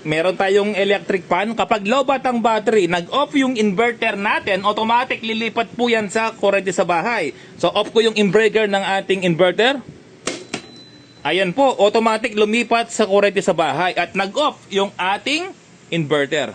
meron tayong electric fan. Kapag lobat ang battery, nag-off yung inverter natin, automatic lilipat po yan sa kurente sa bahay. So off ko yung breaker ng ating inverter. Ayan po, automatic lumipat sa kurente sa bahay at nag-off yung ating inverter.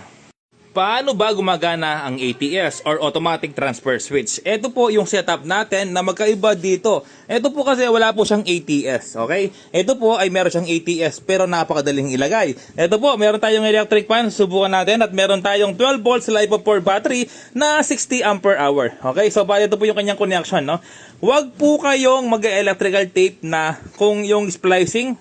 Paano ba gumagana ang ATS or automatic transfer switch? Ito po yung setup natin na magkaiba dito. Ito po kasi wala po siyang ATS, okay? Ito po ay meron siyang ATS pero napakadaling ilagay. Ito po, meron tayong electric fan, subukan natin, at meron tayong 12 volts LiPo4 battery na 60 ampere hour. Okay? So bali ito po yung kanyang connection, no? Huwag po kayong mag-electrical tape na kung yung splicing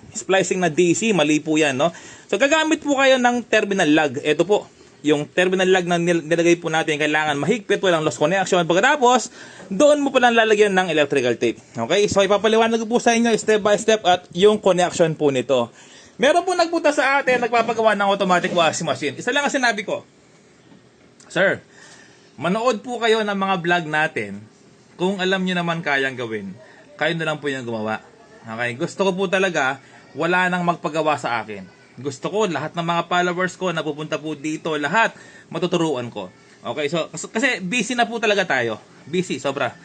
na DC, mali po yan, no? So gagamit po kayo ng terminal lug. Ito po, yung terminal lug na nilagay po natin, kailangan mahigpit, walang lost connection. Pagkatapos, doon mo pa lang lalagyan ng electrical tape. Okay? So ipapaliwanag ko po sa inyo step by step at yung connection po nito. Meron po nagpunta sa atin, nagpapagawa ng automatic washing machine. Isa lang ang sinabi ko, Sir, manood po kayo ng mga vlog natin. Kung alam nyo naman kayang gawin, kayo na lang po yung gumawa. Okay? Gusto ko po talaga, wala nang magpagawa sa akin. Gusto ko lahat ng mga followers ko na pupunta po dito, lahat matuturuan ko. Okay, so kasi busy na po talaga tayo. Busy, sobra.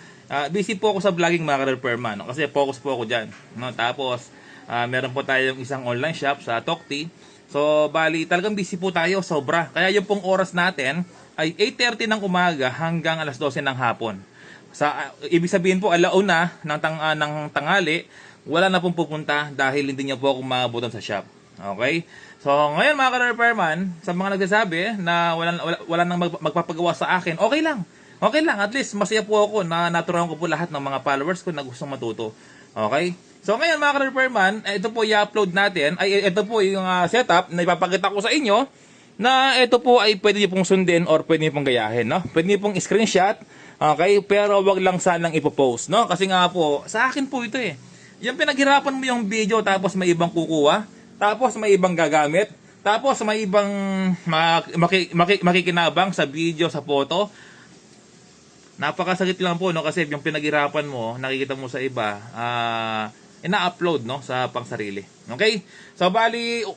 Busy po ako sa vlogging, mga ka-repairman, no? Kasi focus po ako diyan, no? Tapos meron po tayong isang online shop sa Tokti. So bali talagang busy po tayo, sobra. Kaya yung pong oras natin ay 8:30 ng umaga hanggang alas 12 ng hapon. Ibig sabihin po alauna ng tanghali, wala na pong pupunta dahil hindi niya po ako maabutan sa shop. Okay? So, ngayon mga ka-repairman, sa mga nagsasabi na wala nang magpapagawa sa akin, okay lang. Okay lang. At least, masaya po ako na naturuan ko po lahat ng mga followers ko na gustong matuto. Okay? So, ngayon mga ka-repairman, ito po i-upload natin. Ito po yung setup na ipapakita ko sa inyo na ito po ay pwede niyo pong sundin or pwede niyo pong gayahin. No? Pwede niyo pong screenshot. Okay? Pero wag lang sanang ipopost. No? Kasi nga po, sa akin po ito eh. Yung pinaghirapan mo yung video tapos may ibang kukuha. Tapos may ibang gagamit. Tapos may ibang makikinabang sa video, sa photo. Napakasakit lang po, no? Kasi yung pinaghirapan mo, nakikita mo sa iba, ina-upload, no? Sa pangsarili. Okay? So, bali,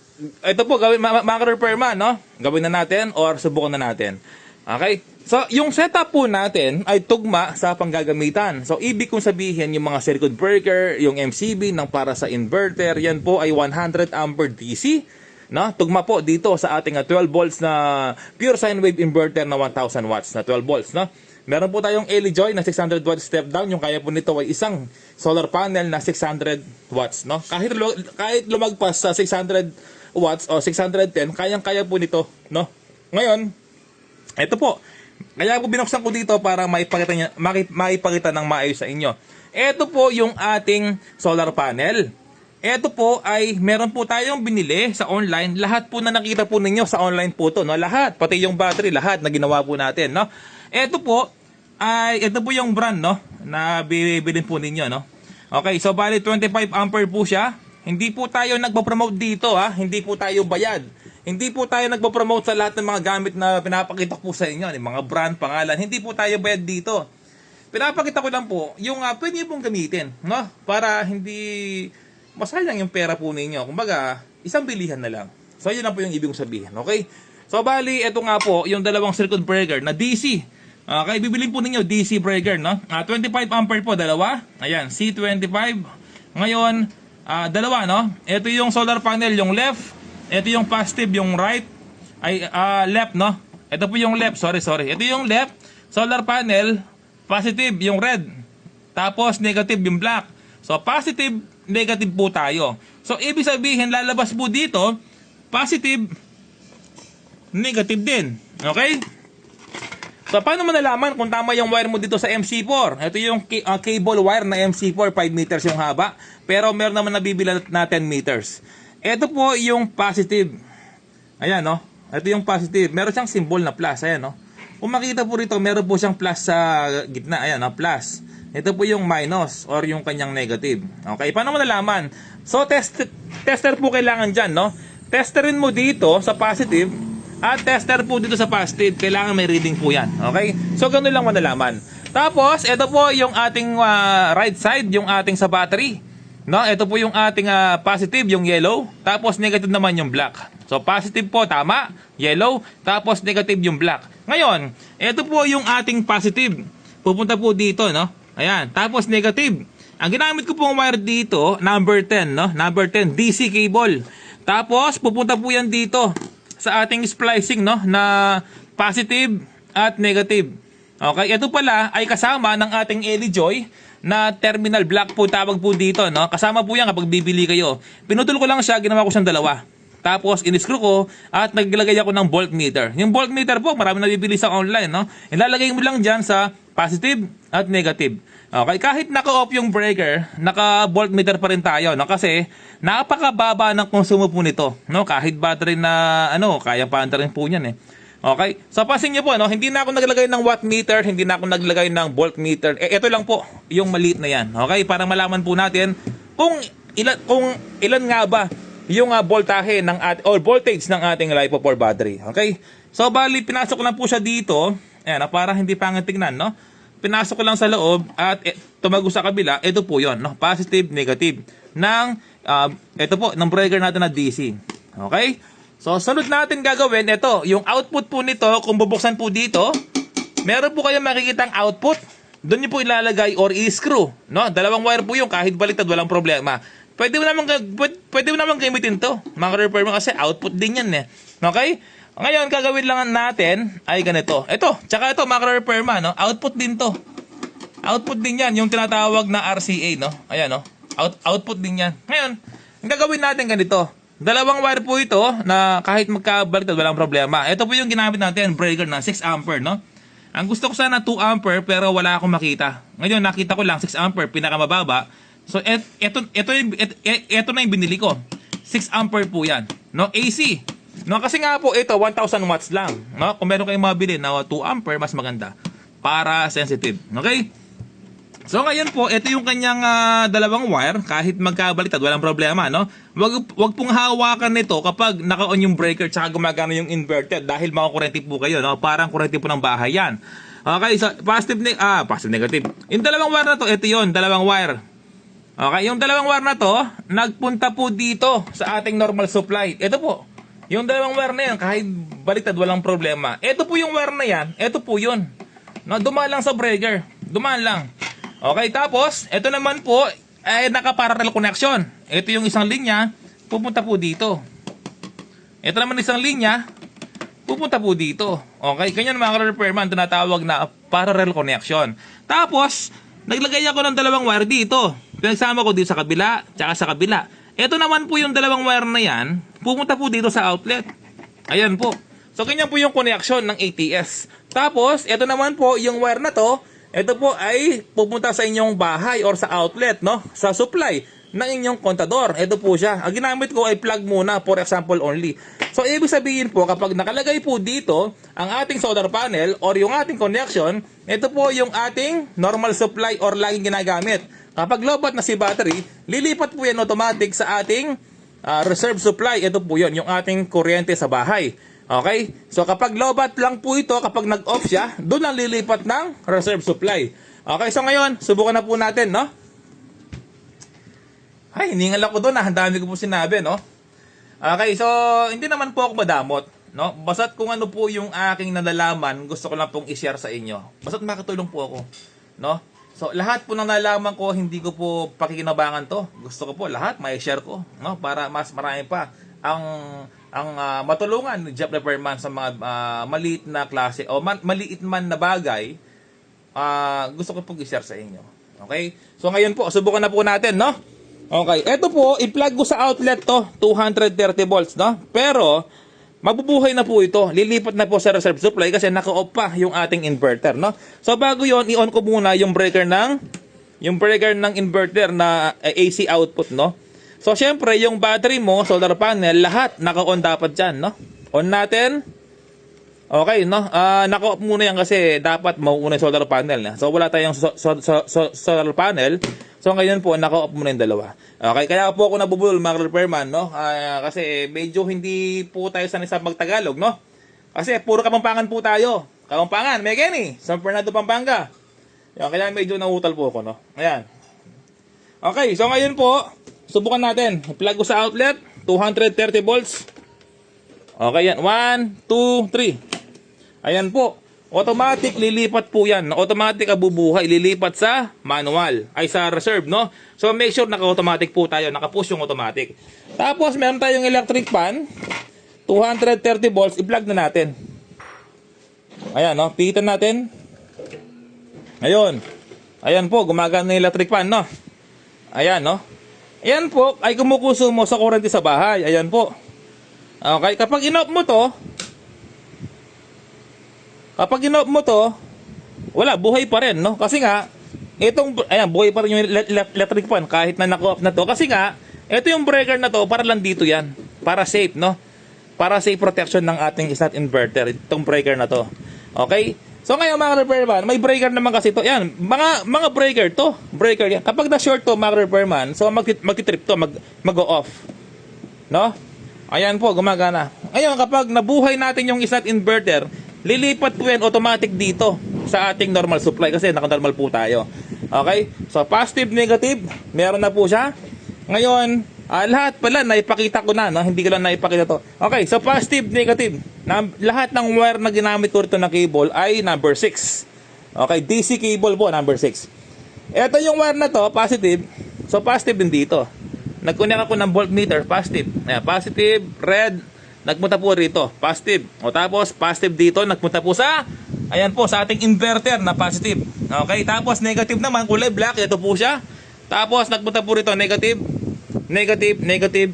ito po, gawin, mga repairman, no? Gawin na natin or subukan na natin. Okay? So, yung setup po natin ay tugma sa panggagamitan. So, ibig kong sabihin, yung mga circuit breaker, yung MCB ng para sa inverter, yan po ay 100 ampere DC. No? Tugma po dito sa ating 12 volts na pure sine wave inverter na 1000 watts na 12 volts. No? Meron po tayong LE-Joy na 600 watts step down. Yung kaya po nito ay isang solar panel na 600 watts. No? Kahit lumagpas sa 600 watts o 610, kayang-kaya po nito. No? Ngayon, ito po. Kaya po binuksan ko dito para maipakita ng maayos sa inyo. Ito po yung ating solar panel. Ito po ay meron po tayong binili sa online. Lahat po na nakita po ninyo sa online po to, no? Lahat, pati yung battery, lahat na ginawa po natin, no? Ito po yung brand, no, na bibilin po ninyo, no? Okay, so bali 25 ampere po siya. Hindi po tayo nagpo-promote dito, ha. Hindi po tayo bayad. Hindi po tayo nagpo-promote sa lahat ng mga gamit na pinapakita ko po sa inyo, yung mga brand, pangalan. Hindi po tayo bayad dito. Pinapakita ko lang po yung pwede niyo pong gamitin, no? Para hindi masayang yung pera po ninyo. Kumbaga, isang bilihan na lang. So, yun lang po yung ibig kong sabihin, okay? So, bali, ito nga po, yung dalawang circuit breaker na DC. Okay, bibilin po ninyo DC breaker, no? 25 ampere po, dalawa. Ayan, C25. Ngayon, dalawa, no? Ito yung solar panel, yung left. Ito yung positive, yung right. Left, no? Ito po yung left, sorry. Ito yung left, solar panel, positive, yung red. Tapos, negative, yung black. So, positive, negative po tayo. So, ibig sabihin, lalabas po dito, positive, negative din. Okay? So, paano mo nalaman kung tama yung wire mo dito sa MC4? Ito yung cable wire na MC4, 5 meters yung haba. Pero meron naman nabibila na 10 meters. Ito po yung positive. Ayan, no? Ito yung positive. Meron siyang symbol na plus. Ayan, no? Kung makita po rito, meron po siyang plus sa gitna. Ayan, no? Plus. Ito po yung minus or yung kanyang negative. Okay, paano mo nalaman? So, tester po kailangan dyan, no? Testerin mo dito sa positive at tester po dito sa positive. Kailangan may reading po yan. Okay? So, ganun lang malalaman. Tapos, ito po yung ating right side, yung ating sa battery. No, ito po yung ating positive, yung yellow, tapos negative naman yung black. So positive po, tama, yellow, tapos negative yung black. Ngayon, ito po yung ating positive. Pupunta po dito, no? Ayan, tapos negative. Ang ginamit ko pong wire dito, number 10, no? Number 10, DC cable. Tapos pupunta po yan dito sa ating splicing, no, na positive at negative. Okay, ito pala ay kasama ng ating Joy na terminal black po tawag po dito, no? Kasama po yan kapag bibili kayo. Pinutol ko lang siya, ginawa ko siyang dalawa. Tapos in-screw ko at naglagay ako ng voltmeter. Yung voltmeter po, marami nabibili sa online, no? Ilalagay mo lang diyan sa positive at negative. Okay, kahit naka-off yung breaker, naka-voltmeter pa rin tayo, no? Kasi napakababa ng konsumo po nito, no? Kahit battery na kaya pa rin po niyan eh. Okay? So, pansin niyo po, no? Hindi na ako naglagay ng wattmeter, hindi na ako naglagay ng voltmeter. Ito lang po, yung maliit na yan. Okay? Para malaman po natin kung ilan nga ba yung voltahe ng or voltage ng ating LiPo4 battery. Okay? So, bali, pinasok ko lang po siya dito. Ayan, para hindi pangit tignan, no? Pinasok ko lang sa loob at tumago sa kabila. Ito po yon, no? Positive, negative. Ito po, ng breaker natin na DC. Okay? So, sunod natin gagawin, ito, yung output po nito, kung bubuksan po dito, meron po kayong makikitang output. Doon niyo po ilalagay or i-screw, no? Dalawang wire po yung kahit baliktad, walang problema. Pwede mo naman gamitin to, mga repair mo, kasi output din yan eh. Okay? Ngayon, gagawin lang natin ay ganito. Ito, tsaka ito, mga repair man, no? Output din to. Output din yan, yung tinatawag na RCA, no? Ayan, no? Output din yan. Ngayon, ang gagawin natin ganito. Dalawang wire po ito na kahit magkabaliktad walang problema. Ito po yung ginamit natin, breaker na 6 ampere, no? Ang gusto ko sana 2 ampere pero wala akong makita. Ngayon nakita ko lang 6 ampere, pinakamababa. So ito na yung binili ko. 6 ampere po yan, no? AC. No, kasi nga po ito 1000 watts lang, no? Kung meron kayong mabili na 2 ampere, mas maganda para sensitive. Okay? So ngayon po, ito yung kanyang dalawang wire, kahit magkabaliktad, walang problema, no? Wag pong hawakan nito kapag naka-on yung breaker tsaka gumagana yung inverter dahil makakurente po kayo, no? Parang kurente po ng bahay yan. Okay, so positive negative. Yung dalawang wire na to, ito yun, dalawang wire. Okay, yung dalawang wire na to, nagpunta po dito sa ating normal supply. Ito po, yung dalawang wire na yan, kahit baliktad, walang problema. Ito po yung wire na yan, ito po yun. No, dumaan lang sa breaker, dumaan lang. Okay, tapos, ito naman po, ay naka-parallel connection. Ito yung isang linya, pupunta po dito. Ito naman isang linya, pupunta po dito. Okay, ganyan mga ka-repairman, tinatawag na parallel connection. Tapos, naglagay ako ng dalawang wire dito. Pinagsama ko dito sa kabila, tsaka sa kabila. Ito naman po yung dalawang wire na yan, pupunta po dito sa outlet. Ayan po. So, ganyan po yung connection ng ATS. Tapos, ito naman po, yung wire na to, ito po ay pupunta sa inyong bahay or sa outlet, no? Sa supply ng inyong kontador. Ito po siya. Ang ginamit ko ay plug muna, for example only. So, ibig sabihin po, kapag nakalagay po dito ang ating solar panel or yung ating connection, ito po yung ating normal supply or laging ginagamit. Kapag lobat na si battery, lilipat po yan automatic sa ating reserve supply. Ito po yun, yung ating kuryente sa bahay. Okay? So kapag lobat lang po ito, kapag nag-off siya, doon ang lilipat ng reserve supply. Okay, so ngayon, subukan na po natin, no? Ay, hiningal ako doon, ang dami ko po sinabi, no? Okay, so hindi naman po ako madamot, no? Basta't kung ano po yung aking nalalaman, gusto ko lang pong i-share sa inyo. Basta't makatulong po ako, no? So lahat po ng nalaman ko, hindi ko po pakikinabangan to. Gusto ko po lahat, may share ko, no? Para mas marami pa ang matulungan ni Jeff Repairman sa mga maliit na klase o maliit man na bagay, gusto ko pong i-share sa inyo. Okay? So ngayon po, subukan na po natin, no? Okay, eto po, i-plug ko sa outlet to, 230 volts, no? Pero, mabubuhay na po ito. Lilipat na po sa reserve supply kasi naka-off pa yung ating inverter, no? So bago yon, i-on ko muna yung breaker ng inverter na AC output, no? So, syempre, yung battery mo, solar panel, lahat naka-on dapat dyan, no? On natin. Okay, no? Naka-off muna yan kasi dapat mauuna yung solar panel. So, wala tayong solar panel. So, ngayon po, naka-off muna yung dalawa. Okay, kaya po ako nabubulol, mga repairman, no? Kasi medyo hindi po tayo sanay sa magtagalog, no? Kasi puro Kapampangan po tayo. Kapampangan, may Kenny, San Fernando, Pampanga. Kaya medyo nautal po ako, no? Ayan. Okay, so ngayon po, Subukan natin. Plug ko sa outlet. 230 volts. Okay yan. 1, 2, 3. Ayan po. Automatic lilipat po yan. Automatic abubuhay. Lilipat sa manual. Ay sa reserve, no? So make sure naka-automatic po tayo. Naka-push yung automatic. Tapos meron tayong electric fan. 230 volts. I-plug na natin. Ayan, no? Pihitan natin. Ayun. Ayan po. Gumagana yung electric fan, no? Ayan, no? Ayan po ay kumukusumo sa kurente sa bahay. Ayan po. Okay, kapag in-off mo to, wala, buhay pa rin, no? Kasi nga, ayan, buhay pa rin yung electric fan kahit na naka-off na to. Kasi nga, ito yung breaker na to, para lang dito yan. Para safe, no? Para safe protection ng ating isang inverter, itong breaker na to. Okay? So ngayon mga repairman, may breaker naman kasi to. Yan, mga breaker to. Breaker yan. Kapag na-short to mga repairman, so mag-trip to, mag-go-off. No? Ayan po, gumagana. Ngayon, kapag nabuhay natin yung isang inverter, lilipat po yan automatic dito sa ating normal supply kasi naka-normal po tayo. Okay? So positive, negative, meron na po siya. Ngayon, lahat pala naipakita ko na, no? Hindi ko lang naipakita to. Okay, so positive, negative. Lahat ng wire na ginamit ko rito na cable ay number 6. Okay, DC cable po, number 6. Ito yung wire na to, positive. So positive din dito. Nag-connect ako ng voltmeter, positive. Ayan, positive, red, nagpunta po rito, positive. O tapos positive dito, nagpunta po sa, ayan po, sa ating inverter na positive. Okay, tapos negative naman, kulay black, ito po siya. Tapos nagpunta po rito, negative, negative, negative,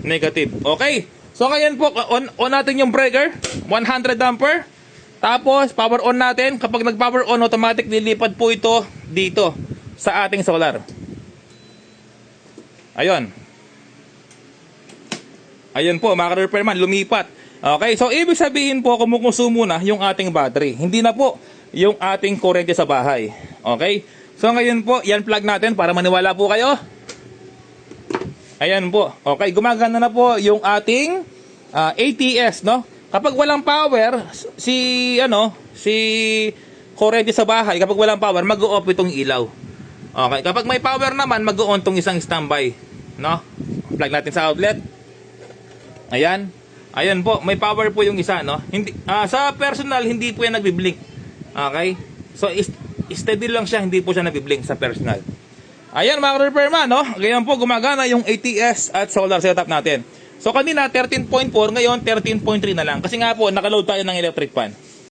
negative. Okay. So ngayon po, on natin yung breaker. 100 ampere. Tapos, power on natin. Kapag nag-power on, automatic lilipad po ito dito sa ating solar. Ayun. Ayun po, mga repairman, lumipat. Okay. So, ibig sabihin po, kumukonsumo na yung ating battery. Hindi na po yung ating kuryente sa bahay. Okay. So, ngayon po, yan plug natin para maniwala po kayo. Ayan po. Okay, gumagana na po yung ating ATS, no? Kapag walang power, si kuryente sa bahay, kapag walang power, mag-o-off itong ilaw. Okay, kapag may power naman, mag-o-on tong isang standby, no? Plug natin sa outlet. Ayan. Ayan po, may power po yung isa, no? Hindi sa personal hindi po yan nagbi-blink. Okay? So steady lang siya, hindi po siya nagbi-blink sa personal. Ayan mga repairman, no? Ngayon po gumagana yung ATS at solar setup natin. So kanina 13.4, ngayon 13.3 na lang. Kasi nga po nakaload tayo ng electric fan.